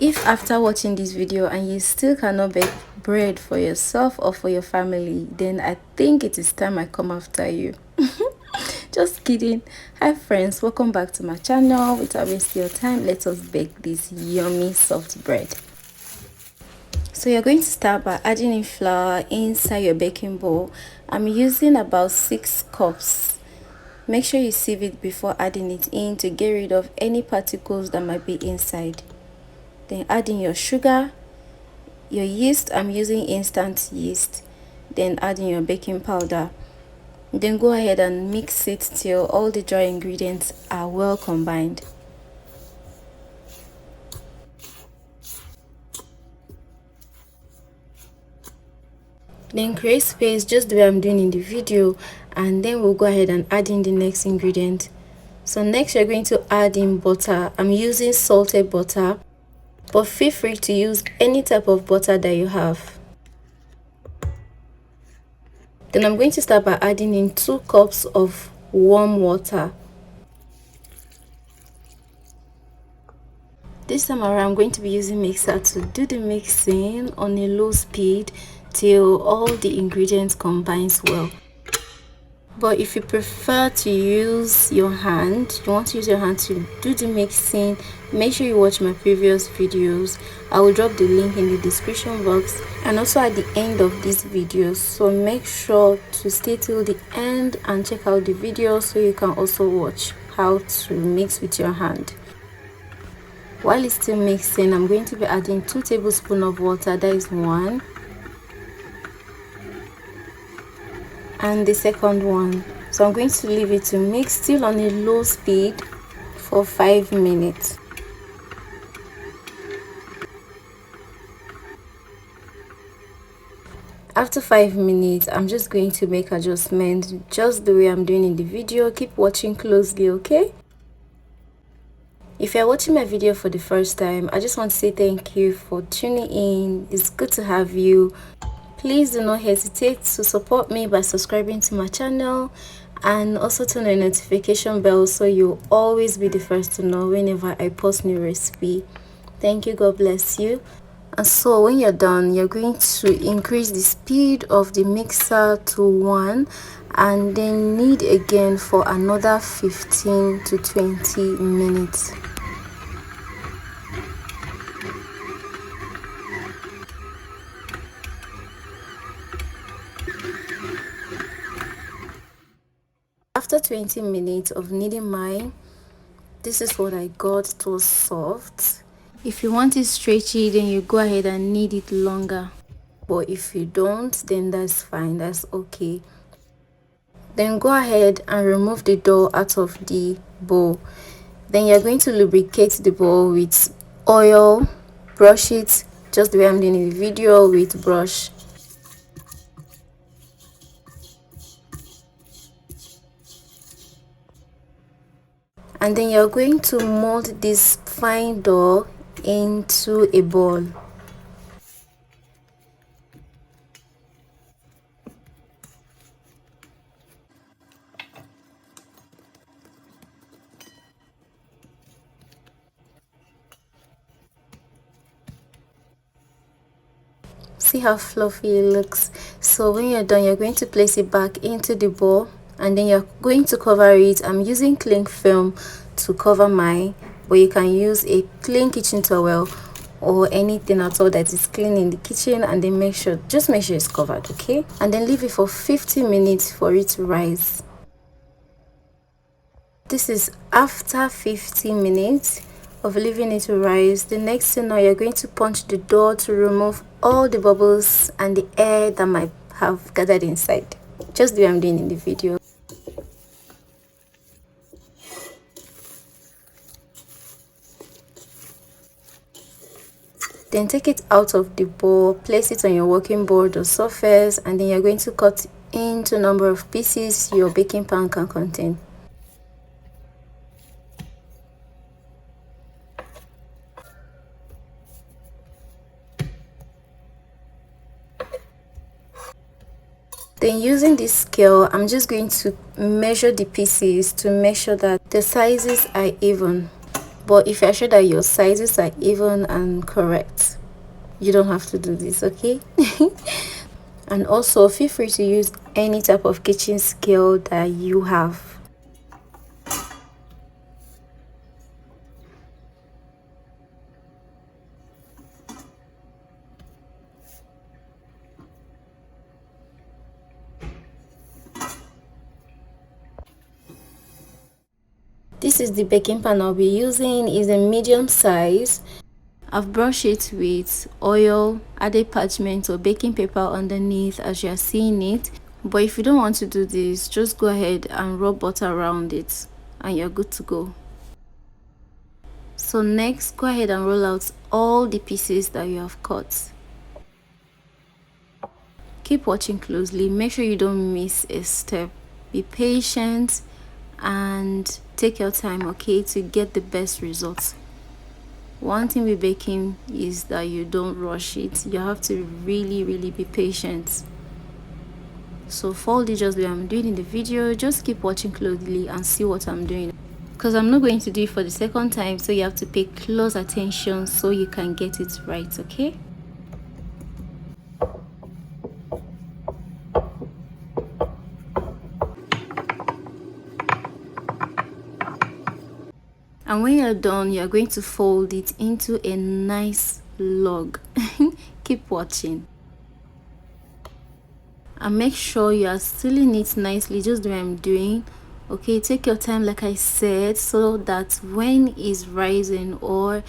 If after watching this video and you still cannot bake bread for yourself or for your family, then I think it is time I come after you. Just kidding. Hi friends, welcome back to my channel. Without wasting your time, let us bake this yummy soft bread. So you're going to start by adding in flour inside your baking bowl. I'm using about 6 cups. Make sure you sieve it before adding it in to get rid of any particles that might be inside. Then add in your sugar, your yeast. I'm using instant yeast. Then add in your baking powder. Then go ahead and mix it till all the dry ingredients are well combined. Then create space just the way I'm doing in the video, and then we'll go ahead and add in the next ingredient. So next you're going to add in butter. I'm using salted butter, but feel free to use any type of butter that you have. Then I'm going to start by adding in 2 cups of warm water. This time around I'm going to be using mixer to do the mixing on a low speed till all the ingredients combines well. But if you prefer to use your hand, you want to use your hand to do the mixing, make sure you watch my previous videos. I will drop the link in the description box and also at the end of this video, so make sure to stay till the end and check out the video so you can also watch how to mix with your hand. While it's still mixing, I'm going to be adding 2 tablespoons of water. That is 1, and the second one. So I'm going to leave it to mix still on a low speed for 5 minutes. After 5 minutes, I'm just going to make adjustments just the way I'm doing in the video. Keep watching closely, okay? If you're watching my video for the first time, I just want to say thank you for tuning in. It's good to have you. Please do not hesitate to support me by subscribing to my channel and also turn on the notification bell so you'll always be the first to know whenever I post new recipe. Thank you. God bless you. And so when you're done, you're going to increase the speed of the mixer to 1 and then knead again for another 15 to 20 minutes. After 20 minutes of kneading mine, this is what I got. It was soft. If you want it stretchy, then you go ahead and knead it longer. But if you don't, then that's fine, that's okay. Then go ahead and remove the dough out of the bowl. Then you're going to lubricate the bowl with oil. Brush it just the way I'm doing in the video with brush. And then you're going to mold this fine dough into a ball. See how fluffy it looks. So when you're done, you're going to place it back into the bowl and then you're going to cover it. I'm using cling film to cover mine, but you can use a clean kitchen towel or anything at all that is clean in the kitchen, and then just make sure it's covered, okay? And then leave it for 50 minutes for it to rise. This is after 50 minutes of leaving it to rise. The next thing now, you're going to punch the dough to remove all the bubbles and the air that might have gathered inside, just the way I'm doing in the video. Then take it out of the bowl, place it on your working board or surface, and then you're going to cut into a number of pieces your baking pan can contain. Then using this scale, I'm just going to measure the pieces to make sure that the sizes are even. But if you're sure that your sizes are even and correct, you don't have to do this, okay? And also feel free to use any type of kitchen skill that you have. This is the baking pan I'll be using. Is a medium size. I've brushed it with oil, added parchment or baking paper underneath as you are seeing it. But if you don't want to do this, just go ahead and rub butter around it and you're good to go. So next, go ahead and roll out all the pieces that you have cut. Keep watching closely, make sure you don't miss a step. Be patient and take your time, okay, to get the best results. One thing with baking is that you don't rush it. You have to really be patient. So fold it just the way I'm doing in the video. Just keep watching closely and see what I'm doing, because I'm not going to do it for the second time, so you have to pay close attention so you can get it right, okay? And when you're done, you're going to fold it into a nice log. Keep watching. And make sure you are sealing it nicely, just the way I'm doing. Okay, take your time like I said, so that when it's rising or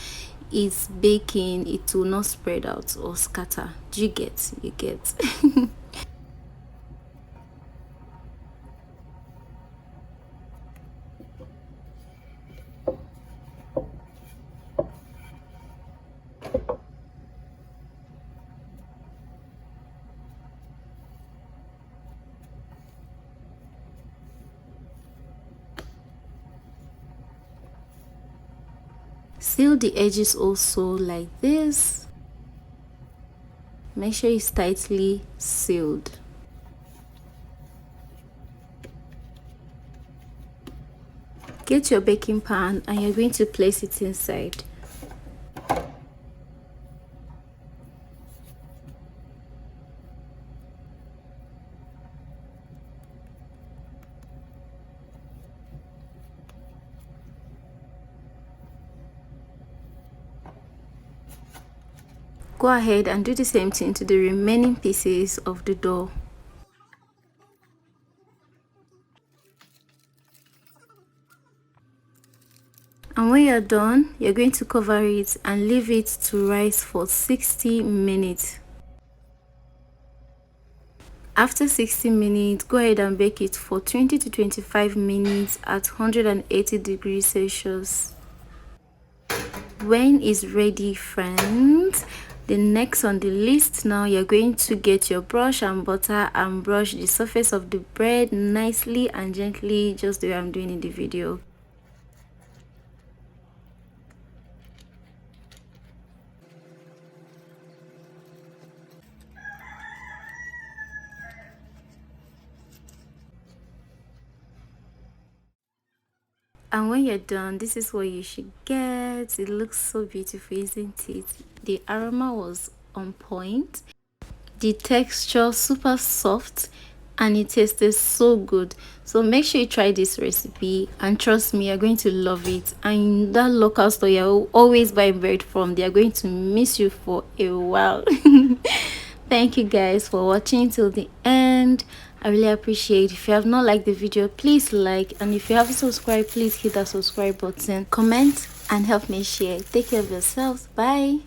it's baking, it will not spread out or scatter. Do you get? You get. Seal the edges also like this. Make sure it's tightly sealed. Get your baking pan and you're going to place it inside. Go ahead and do the same thing to the remaining pieces of the dough. And when you're done, you're going to cover it and leave it to rise for 60 minutes. After 60 minutes, go ahead and bake it for 20 to 25 minutes at 180 degrees Celsius. When it's ready, friends, the next on the list now, you're going to get your brush and butter and brush the surface of the bread nicely and gently, just the way I'm doing in the video. And when you're done, this is what you should get. It looks so beautiful, isn't it? The aroma was on point, the texture super soft, and it tasted so good. So make sure you try this recipe and trust me, you're going to love it. And that local store you always buy bread from, they are going to miss you for a while. Thank you guys for watching till the end. I really appreciate. If you have not liked the video, please like, and if you haven't subscribed, please hit that subscribe button, comment and help me share. Take care of yourselves. Bye.